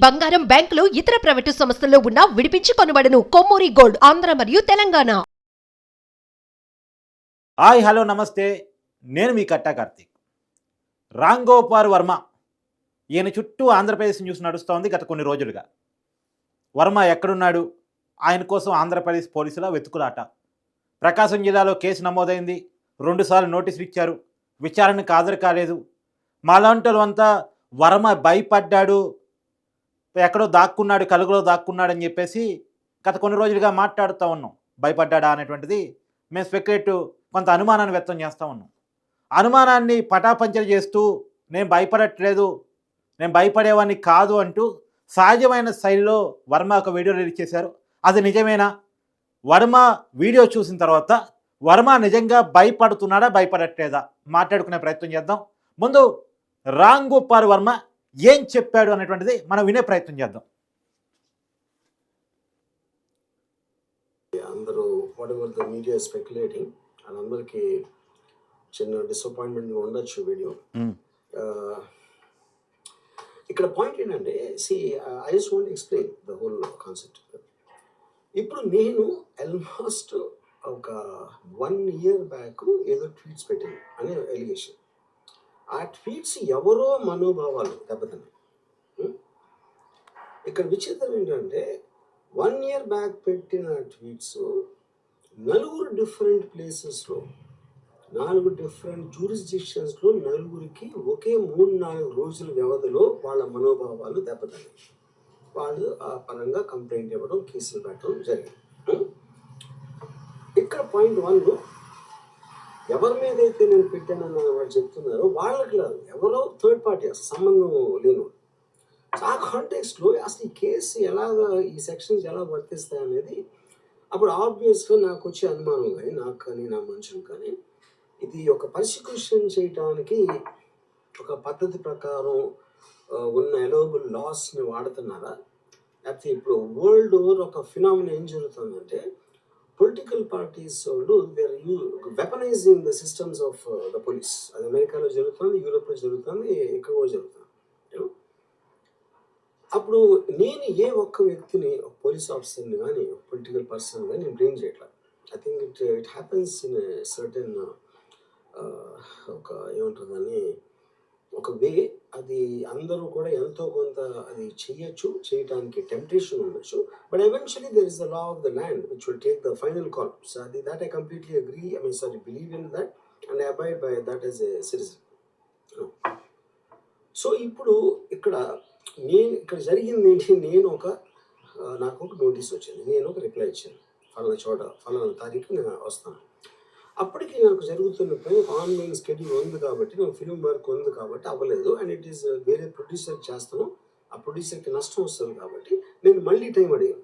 బంగారం, బ్యాంకులు, ఇతర ప్రైవేటు సంస్థల్లో ఉన్న విడిపించి కొనబడును. కొమ్మూరి గోల్డ్, ఆంధ్ర మరియు తెలంగాణ. హాయ్ హలో నమస్తే, నేను మీ కట్టా కార్తీక్. రామ్ గోపాల్ వర్మ ఈయన చుట్టూ ఆంధ్రప్రదేశ్ న్యూస్ నడుస్తోంది గత కొన్ని రోజులుగా. వర్మ ఎక్కడున్నాడు, ఆయన కోసం ఆంధ్రప్రదేశ్ పోలీసుల వెతుకులాట. ప్రకాశం జిల్లాలో కేసు నమోదైంది, 2 సార్లు నోటీసులు ఇచ్చారు, విచారణకు హాజరు కాలేదు. మాలాంటి వాళ్ళంతా వర్మ భయపడ్డాడు, ఎక్కడో దాక్కున్నాడు, కలుగులో దాక్కున్నాడని చెప్పేసి గత కొన్ని రోజులుగా మాట్లాడుతూ ఉన్నాం. భయపడ్డాడా అనేటువంటిది మేము స్పెక్యులేటివ్ కొంత అనుమానాన్ని వ్యక్తం చేస్తూ ఉన్నాం. అనుమానాన్ని పటాపంచలు చేస్తూ నేను భయపడట్లేదు, నేను భయపడేవాడిని కాదు అంటూ సహజమైన శైలిలో వర్మ ఒక వీడియో రిలీజ్ చేశారు. అది నిజమేనా? వర్మ వీడియో చూసిన తర్వాత వర్మ నిజంగా భయపడుతున్నాడా, భయపడట్లేదా మాట్లాడుకునే ప్రయత్నం చేద్దాం. ముందు రామ్ గోపాల్ వర్మ ఏం చెప్పాడు అనేటువంటిది మనం వినే ప్రయత్నం చేద్దాం. అందరూ వాటెవర్ ద మీడియా స్పెక్యులేటింగ్ అందరికీ చిన్న డిసప్పాయింట్మెంట్ ఉండొచ్చు వీడియో. ఇక్కడ పాయింట్ ఏంటంటే, I just want explain the whole concept. ఇప్పుడు నేను ఆల్మోస్ట్ ఒక 1 year బ్యాక్ ఏదో ట్వీట్స్ పెట్టాను అనే ఎలిగేషన్. ఆ ట్వీట్స్ ఎవరో మనోభావాలు దెబ్బతిన్నాయి. ఇక్కడ విచిత్రం ఏంటంటే, 1 year బ్యాక్ పెట్టిన ట్వీట్స్ 4 డిఫరెంట్ ప్లేసెస్లో, 4 డిఫరెంట్ జ్యూరిస్డిక్షన్స్లో 4కి ఒకే 3-4 రోజుల వ్యవధిలో వాళ్ళ మనోభావాలు దెబ్బతిన్నాయి. వాళ్ళు ఆ పరంగా కంప్లైంట్ ఇవ్వడం, కేసులు పెట్టడం జరిగింది. ఇక్కడ పాయింట్ 1, ఎవరి మీద అయితే నేను పెట్టానని వాళ్ళు చెప్తున్నారో వాళ్ళకి లేదు, ఎవరో థర్డ్ పార్టీ, అసలు సంబంధం లేను. ఆ కాంటెక్స్ట్లో అసలు ఈ కేసు ఎలాగా, ఈ సెక్షన్స్ ఎలా వర్తిస్తాయి అనేది అప్పుడు ఆబ్వియస్గా నాకు వచ్చే అనుమానం కానీ, నాకు కానీ, నా మనుషులు కానీ, ఇది ఒక పర్సిక్యూషన్ చేయడానికి ఒక పద్ధతి ప్రకారం ఉన్న అలౌబుల్ లాస్ని వాడుతున్నారా, లేకపోతే ఇప్పుడు వరల్డ్ ఓవర్ ఒక ఫినామినా ఏం జరుగుతుందంటే, పొలిటికల్ పార్టీస్ వాళ్ళు their weaponising the systems of the police. అది అమెరికాలో జరుగుతుంది, యూరోప్లో జరుగుతుంది, ఎక్కడ కూడా జరుగుతుంది. అప్పుడు నేను ఏ ఒక్క వ్యక్తిని, ఒక పోలీస్ ఆఫీసర్ని కానీ, ఒక పొలిటికల్ పర్సన్ కానీ నేను బ్లేమ్ చేయట్లా. I think it happens in certain ఒక ఏమంటుందని ఒక వే. అది అందరూ కూడా ఎంతో కొంత అది చేయటానికి టెంప్టేషన్ ఉండొచ్చు. But eventually there is the law of the land which will take the final call. So అది that I completely agree, believe in that and I abide by that as a citizen. So ఇప్పుడు ఇక్కడ జరిగింది ఏంటి, నాకు ఒక notice వచ్చింది, నేను ఒక రిప్లై ఇచ్చాను, ఫలానా చోట ఫలానా తారీఖు నేను వస్తాను. అప్పటికి నాకు జరుగుతున్న పని ఆన్లైన్ స్కెడ్యూల్ ఉంది కాబట్టి, నాకు ఫిల్మ్ వర్క్ ఉంది కాబట్టి అవ్వలేదు. అండ్ ఇట్ ఈస్ వేరే ప్రొడ్యూసర్ చేస్తాను, ఆ ప్రొడ్యూసర్కి నష్టం వస్తుంది కాబట్టి నేను మళ్ళీ టైం అడిగాను.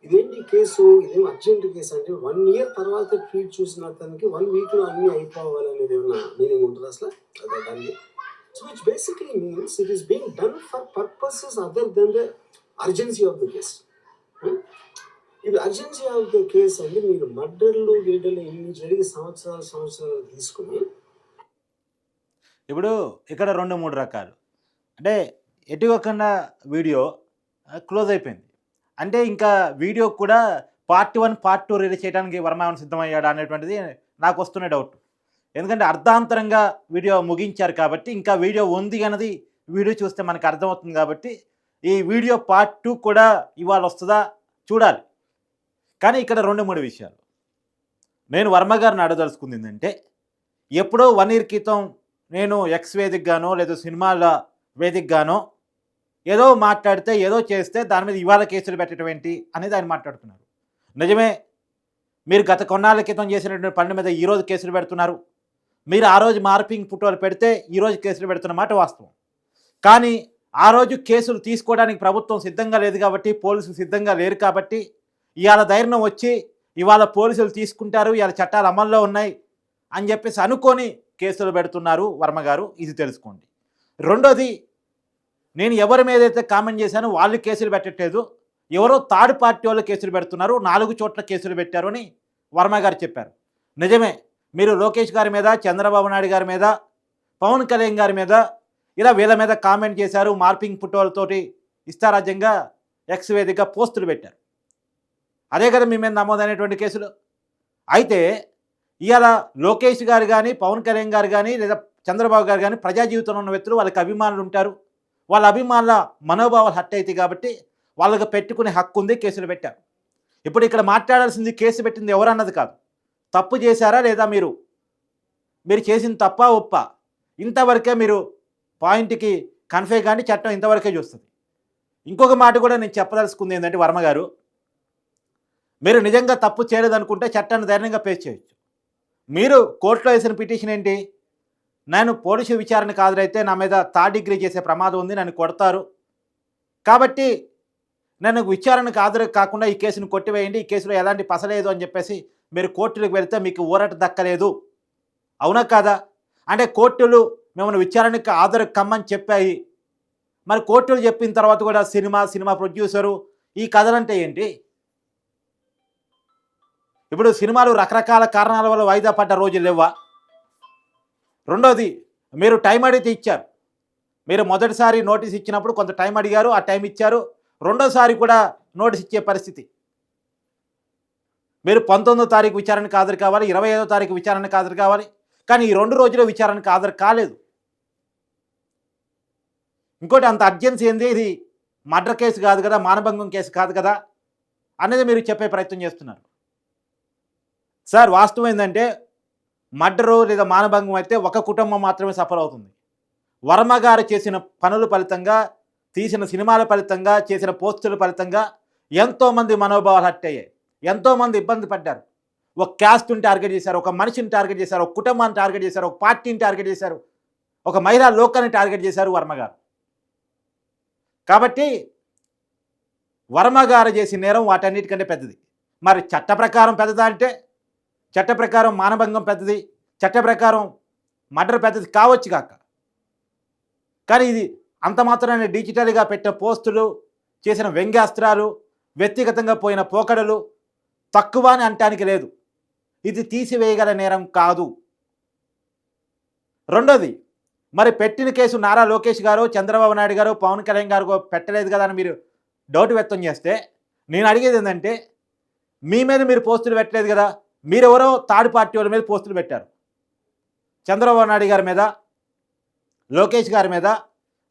ఇదేంటి కేసు, ఇదేం అర్జెంట్ కేసు అంటే 1 year తర్వాత ట్వీట్ చూసిన అతనికి 1 weekలో అన్నీ అయిపోవాలనేది ఏమైనా మీనింగ్ ఉంటుంది అసలు దాన్ని? So which basically means it is being done for purposes other than the urgency of the case. ఇది అర్జెన్సీ ఆఫ్ ద కేసు అంటే, మీరు మర్డర్లు గీడలు ఇన్ని జరిగి సంవత్సరాలు తీసుకుని ఇప్పుడు ఇక్కడ 2-3 రకాలు అంటే ఎటువకుండా వీడియో క్లోజ్ అయిపోయింది అంటే ఇంకా వీడియో కూడా పార్ట్ 1 పార్ట్ 2 రిలీజ్ చేయడానికి వర్మ ఏమైనా సిద్ధమయ్యాడా అనేటువంటిది నాకు వస్తున్న డౌట్. ఎందుకంటే అర్ధాంతరంగా వీడియో ముగించారు కాబట్టి, ఇంకా వీడియో ఉంది అన్నది వీడియో చూస్తే మనకు అర్థమవుతుంది కాబట్టి, ఈ వీడియో పార్ట్ 2 కూడా ఇవాళ వస్తుందా చూడాలి. కానీ ఇక్కడ 2-3 విషయాలు నేను వర్మ గారిని అడగదలుచుకుంది ఏంటంటే, ఎప్పుడో 1 year క్రితం నేను ఎక్స్ వేదికగానో లేదా సినిమాల వేదికగానో ఏదో మాట్లాడితే, ఏదో చేస్తే దాని మీద ఇవాళ కేసులు పెట్టడం ఏంటి అనేది ఆయన మాట్లాడుతున్నారు. నిజమే, మీరు గత కొన్నాళ్ళ క్రితం చేసినటువంటి పనుల మీద ఈరోజు కేసులు పెడుతున్నారు. మీరు ఆ రోజు మార్పింగ్ ఫోటోలు పెడితే ఈరోజు కేసులు పెడుతున్న మాట వాస్తవం. కానీ ఆ రోజు కేసులు తీసుకోవడానికి ప్రభుత్వం సిద్ధంగా లేదు కాబట్టి, పోలీసులు సిద్ధంగా లేరు కాబట్టి, ఇవాళ ధైర్యం వచ్చి ఇవాళ పోలీసులు తీసుకుంటారు, ఇవాళ చట్టాలు అమల్లో ఉన్నాయి అని చెప్పేసి అనుకొని కేసులు పెడుతున్నారు వర్మ గారు, ఇది తెలుసుకోండి. రెండోది, నేను ఎవరి మీద అయితే కామెంట్ చేశానో వాళ్ళు కేసులు పెట్టట్లేదు, ఎవరో థర్డ్ పార్టీ వాళ్ళు కేసులు పెడుతున్నారు, 4 చోట్ల కేసులు పెట్టారు అని వర్మ గారు చెప్పారు. నిజమే, మీరు లోకేష్ గారి మీద, చంద్రబాబు నాయుడు గారి మీద, పవన్ కళ్యాణ్ గారి మీద ఇలా వీళ్ళ మీద కామెంట్ చేశారు, మార్పింగ్ ఫోటోలతోటి ఇష్టారాజ్యంగా ఎక్స్ వేదికగా పోస్టులు పెట్టారు. అదే కదా మీ మీద నమోదైనటువంటి కేసులు. అయితే ఇవాళ లోకేష్ గారు కానీ, పవన్ కళ్యాణ్ గారు కానీ, లేదా చంద్రబాబు గారు కానీ ప్రజా జీవితంలో ఉన్న వ్యక్తులు, వాళ్ళకి అభిమానులు ఉంటారు. వాళ్ళ అభిమానుల మనోభావాలు హర్ట్ అవుతాయి కాబట్టి వాళ్ళకి పెట్టుకునే హక్కు ఉంది, కేసులు పెట్టారు. ఇప్పుడు ఇక్కడ మాట్లాడాల్సింది కేసు పెట్టింది ఎవరన్నది కాదు, తప్పు చేశారా లేదా, మీరు చేసిన తప్ప ఒప్ప, ఇంతవరకే మీరు పాయింట్కి కన్ఫే కానీ చట్టం ఇంతవరకే చూస్తుంది. ఇంకొక మాట కూడా నేను చెప్పదలుచుకుంది ఏంటంటే, వర్మ గారు, మీరు నిజంగా తప్పు చేయలేదనుకుంటే చట్టాన్ని ధైర్యంగా ఫేస్ చేయొచ్చు. మీరు కోర్టులో వేసిన పిటిషన్ ఏంటి, నేను పోలీసు విచారణకు హాజరైతే నా మీద థర్డ్ డిగ్రీ చేసే ప్రమాదం ఉంది, నన్ను కొడతారు, కాబట్టి నన్ను విచారణకు హాజరు కాకుండా ఈ కేసును కొట్టివేయండి, ఈ కేసులో ఎలాంటి పసలేదు అని చెప్పేసి మీరు కోర్టులకు వెళితే మీకు ఊరట దక్కలేదు, అవునా కాదా? అంటే కోర్టులు మిమ్మల్ని విచారణకు హాజరు కమ్మని చెప్పాయి. మరి కోర్టులు చెప్పిన తర్వాత కూడా సినిమా ప్రొడ్యూసరు ఈ కథలంటే ఏంటి? ఇప్పుడు సినిమాలు రకరకాల కారణాల వల్ల వాయిదా పడ్డ రోజులు లేవా? రెండోది, మీరు టైం అడిగితే ఇచ్చారు. మీరు మొదటిసారి నోటీస్ ఇచ్చినప్పుడు కొంత టైం అడిగారు, ఆ టైం ఇచ్చారు. రెండోసారి కూడా నోటీస్ ఇచ్చే పరిస్థితి. మీరు 19వ తారీఖు విచారణకు హాజరు కావాలి, 25వ తారీఖు విచారణకు హాజరు కావాలి, కానీ ఈ 2 రోజుల విచారణకు హాజరు కాలేదు. ఇంకోటి, అంత అర్జెన్సీ ఏంది, ఇది మర్డర్ కేసు కాదు కదా, మానభంగం కేసు కాదు కదా అనేది మీరు చెప్పే ప్రయత్నం చేస్తున్నారు. సార్, వాస్తవం ఏంటంటే మర్డరు లేదా మానభంగం అయితే ఒక కుటుంబం మాత్రమే సఫర్ అవుతుంది. వర్మ గారు చేసిన పనుల ఫలితంగా, తీసిన సినిమాల ఫలితంగా, చేసిన పోస్టుల ఫలితంగా ఎంతోమంది మనోభావాలు హర్ట్ అయ్యాయి, ఎంతోమంది ఇబ్బంది పడ్డారు. ఒక క్యాస్ట్ని టార్గెట్ చేశారు, ఒక మనిషిని టార్గెట్ చేశారు, ఒక కుటుంబాన్ని టార్గెట్ చేశారు, ఒక పార్టీని టార్గెట్ చేశారు, ఒక మహిళా లోకాన్ని టార్గెట్ చేశారు వర్మ గారు. కాబట్టి వర్మ గారు చేసిన నేరం వాటన్నిటికంటే పెద్దది. మరి చట్ట ప్రకారం పెద్దదా అంటే, చట్ట ప్రకారం మానభంగం పెద్దది, చట్ట ప్రకారం మర్డర్ పెద్దది కావచ్చు కాక, కానీ ఇది అంత మాత్రమే డిజిటల్గా పెట్టే పోస్టులు, చేసిన వ్యంగ్యాస్త్రాలు, వ్యక్తిగతంగా పోయిన పోకడలు తక్కువ అని అనటానికి లేదు. ఇది తీసివేయగల నేరం కాదు. రెండోది, మరి పెట్టిన కేసు నారా లోకేష్ గారు, చంద్రబాబు నాయుడు గారు, పవన్ కళ్యాణ్ గారు పెట్టలేదు కదా అని మీరు డౌట్ వ్యక్తం చేస్తే, నేను అడిగేది ఏంటంటే, మీ మీద మీరు పోస్టులు పెట్టలేదు కదా, మీరెవరో థర్డ్ పార్టీ వాళ్ళ మీద పోస్టులు పెట్టారు. చంద్రబాబు నాయుడు గారి మీద, లోకేష్ గారి మీద,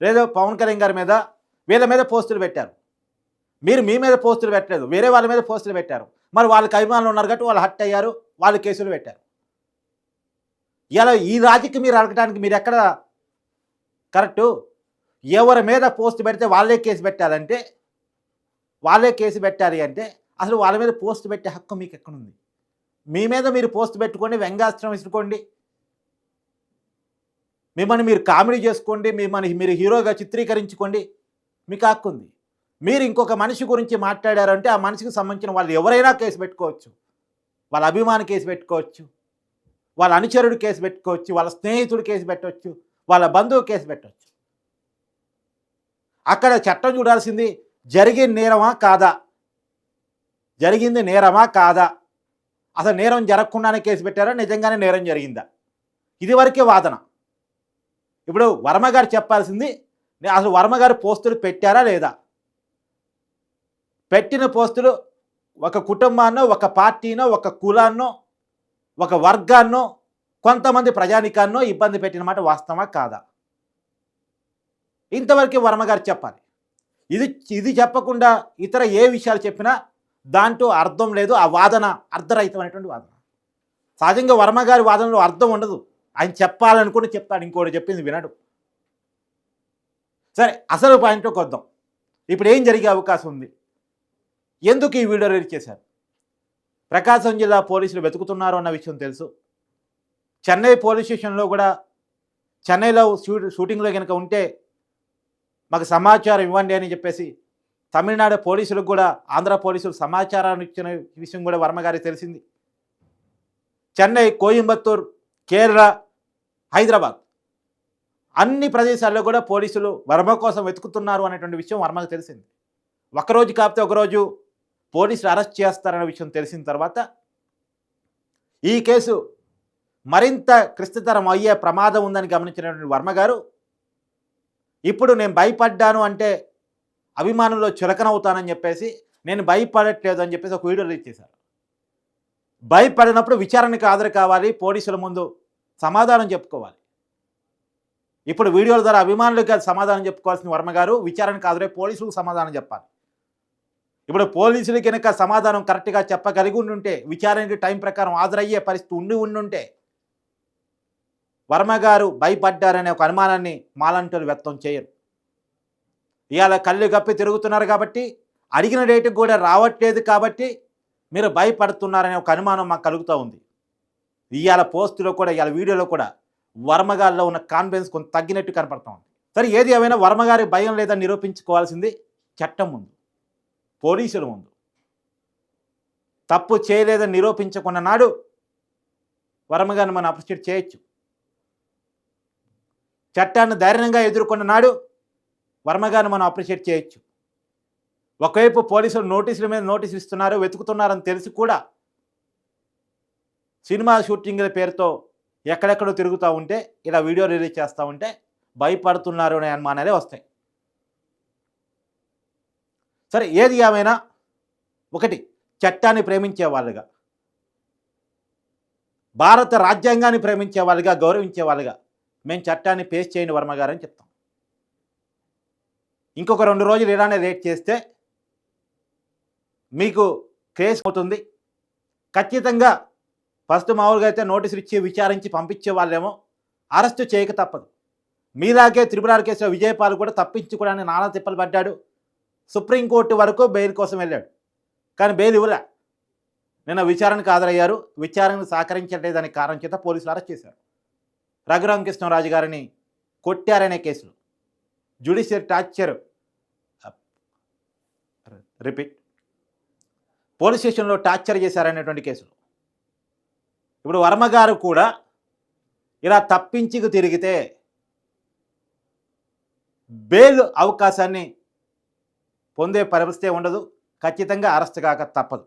లేదా పవన్ కళ్యాణ్ గారి మీద, వీళ్ళ మీద పోస్టులు పెట్టారు. మీరు మీ మీద పోస్టులు పెట్టలేదు, వేరే వాళ్ళ మీద పోస్టులు పెట్టారు. మరి వాళ్ళకి అభిమానులు ఉన్నారు కాబట్టి వాళ్ళు హర్ట్ అయ్యారు, వాళ్ళు కేసులు పెట్టారు. ఇలా ఈ రాజకీయం మీరు అడగడానికి మీరు ఎక్కడ కరెక్టు? ఎవరి మీద పోస్ట్ పెడితే వాళ్ళే కేసు పెట్టాలంటే, వాళ్ళే కేసు పెట్టాలి అంటే అసలు వాళ్ళ మీద పోస్ట్ పెట్టే హక్కు మీకు ఎక్కడుంది? మీ మీద మీరు పోస్ట్ పెట్టుకోండి, వ్యంగ్యాస్త్రం ఇసుకోండి, మిమ్మల్ని మీరు కామెడీ చేసుకోండి, మిమ్మల్ని మీరు హీరోగా చిత్రీకరించుకోండి, మీకు హక్కు ఉంది. మీరు ఇంకొక మనిషి గురించి మాట్లాడారంటే ఆ మనిషికి సంబంధించిన వాళ్ళు ఎవరైనా కేసు పెట్టుకోవచ్చు. వాళ్ళ అభిమాని కేసు పెట్టుకోవచ్చు, వాళ్ళ అనుచరుడు కేసు పెట్టుకోవచ్చు, వాళ్ళ స్నేహితుడు కేసు పెట్టవచ్చు, వాళ్ళ బంధువు కేసు పెట్టవచ్చు. అక్కడ చట్టం చూడాల్సింది జరిగిన నేరమా కాదా, జరిగింది నేరమా కాదా, అసలు నేరం జరగకుండానే కేసు పెట్టారా, నిజంగానే నేరం జరిగిందా, ఇదివరకే వాదన. ఇప్పుడు వర్మ గారు చెప్పాల్సింది అసలు వర్మ గారు పోస్టులు పెట్టారా లేదా. పెట్టిన పోస్టులు ఒక కుటుంబాన్నో, ఒక పార్టీనో, ఒక కులాన్నో, ఒక వర్గాన్నో, కొంతమంది ప్రజానికాన్నో ఇబ్బంది పెట్టిన మాట వాస్తవమా కాదా, ఇంతవరకు వర్మ గారు చెప్పాలి. ఇది చెప్పకుండా ఇతర ఏ విషయాలు చెప్పినా దాంట్లో అర్థం లేదు. ఆ వాదన అర్ధరహితమైనటువంటి వాదన. సహజంగా వర్మ గారి వాదనలో అర్థం ఉండదు. ఆయన చెప్పాలనుకుని చెప్తాడు, ఇంకోటి చెప్పింది వినడు. సరే, అసలు పాయింట్లోకి వద్దాం. ఇప్పుడు ఏం జరిగే అవకాశం ఉంది, ఎందుకు ఈ వీడియో రిలీజ్ చేశారు? ప్రకాశం జిల్లా పోలీసులు వెతుకుతున్నారు అన్న విషయం తెలుసు. చెన్నై పోలీస్ స్టేషన్లో కూడా, చెన్నైలో షూటింగ్లో కనుక ఉంటే మాకు సమాచారం ఇవ్వండి అని చెప్పేసి తమిళనాడు పోలీసులకు కూడా, ఆంధ్ర పోలీసులు సమాచారాన్ని ఇచ్చిన విషయం కూడా వర్మ గారికి తెలిసింది. చెన్నై, కోయంబత్తూర్, కేరళ, హైదరాబాద్ అన్ని ప్రదేశాల్లో కూడా పోలీసులు వర్మ కోసం వెతుకుతున్నారు అనేటువంటి విషయం వర్మకు తెలిసింది. ఒకరోజు కాకపోతే ఒకరోజు పోలీసులు అరెస్ట్ చేస్తారనే విషయం తెలిసిన తర్వాత ఈ కేసు మరింత క్లిష్టతరం అయ్యే ప్రమాదం ఉందని గమనించినటువంటి వర్మ గారు, ఇప్పుడు నేను భయపడ్డాను అంటే అభిమానుల్లో చులకనవుతానని చెప్పేసి నేను భయపడట్లేదు అని చెప్పేసి ఒక వీడియో రిలీజ్ చేశారు. భయపడినప్పుడు విచారణకు హాజరు కావాలి, పోలీసుల ముందు సమాధానం చెప్పుకోవాలి. ఇప్పుడు వీడియోల ద్వారా అభిమానులకు సమాధానం చెప్పుకోవాల్సిన వర్మ గారు విచారణకు హాజరై పోలీసులకు సమాధానం చెప్పాలి. ఇప్పుడు పోలీసులు కనుక సమాధానం కరెక్ట్గా చెప్పగలిగి ఉండుంటే, విచారణకి టైం ప్రకారం హాజరయ్యే పరిస్థితి ఉండుంటే వర్మ గారు భయపడ్డారనే ఒక అనుమానాన్ని మాలంటోలు వ్యక్తం చేయరు. ఇవాళ కళ్ళు గప్పి తిరుగుతున్నారు కాబట్టి, అడిగిన డేటుకు కూడా రావట్లేదు కాబట్టి మీరు భయపడుతున్నారనే ఒక అనుమానం మాకు కలుగుతూ ఉంది. ఇవాళ పోస్టులో కూడా, ఇవాళ వీడియోలో కూడా వర్మగారిలో ఉన్న కాన్ఫిడెన్స్ కొంత తగ్గినట్టు కనపడుతూ ఉంది. సరే, ఏది ఏమైనా వర్మగారి భయం లేదని నిరూపించుకోవాల్సింది చట్టం ముందు, పోలీసుల ముందు. తప్పు చేయలేదని నిరూపించుకున్న నాడు వర్మగారిని మనం అప్రిషియేట్ చేయొచ్చు. చట్టాన్ని ధైర్యంగా ఎదుర్కొన్న నాడు వర్మగారిని మనం అప్రిషియేట్ చేయొచ్చు. ఒకవైపు పోలీసులు నోటీసుల మీద నోటీసులు ఇస్తున్నారు, వెతుకుతున్నారని తెలిసి కూడా సినిమా షూటింగ్ల పేరుతో ఎక్కడెక్కడో తిరుగుతూ ఉంటే, ఇలా వీడియో రిలీజ్ చేస్తూ ఉంటే భయపడుతున్నారు అనే అనుమానాలే వస్తాయి. సరే, ఏది ఏమైనా ఒకటి, చట్టాన్ని ప్రేమించే వాళ్ళుగా, భారత రాజ్యాంగాన్ని ప్రేమించే వాళ్ళుగా, గౌరవించే వాళ్ళుగా మేము చట్టాన్ని పేస్ చేయండి వర్మ గారని చెప్తాం. ఇంకొక 2 రోజులు ఇలానే లేట్ చేస్తే మీకు కేసు అవుతుంది. ఖచ్చితంగా ఫస్ట్ మామూలుగా అయితే నోటీసులు ఇచ్చి విచారించి పంపించే వాళ్ళేమో అరెస్టు చేయక తప్పదు. మీలాగే త్రిపుర కేసులో విజయపాల్ కూడా తప్పించుకోవడానికి నానా తిప్పలు పడ్డాడు. సుప్రీంకోర్టు వరకు బెయిల్ కోసం వెళ్ళాడు, కానీ బెయిల్ ఇవ్వలే. నిన్న విచారణకు హాజరయ్యారు. విచారణకు సహకరించలేదనే కారణం చేత పోలీసులు అరెస్ట్ చేశారు. రఘురామకృష్ణరాజు గారిని కొట్టారనే కేసులో, జ్యుడిషియల్ టార్చర్ పోలీస్ స్టేషన్లో టార్చర్ చేశారనేటువంటి కేసులో ఇప్పుడు వర్మ గారు కూడా ఇలా తప్పించుకు తిరిగితే బెయిల్ అవకాశాన్ని పొందే పరిస్థితి ఉండదు. ఖచ్చితంగా అరెస్ట్ కాక తప్పదు.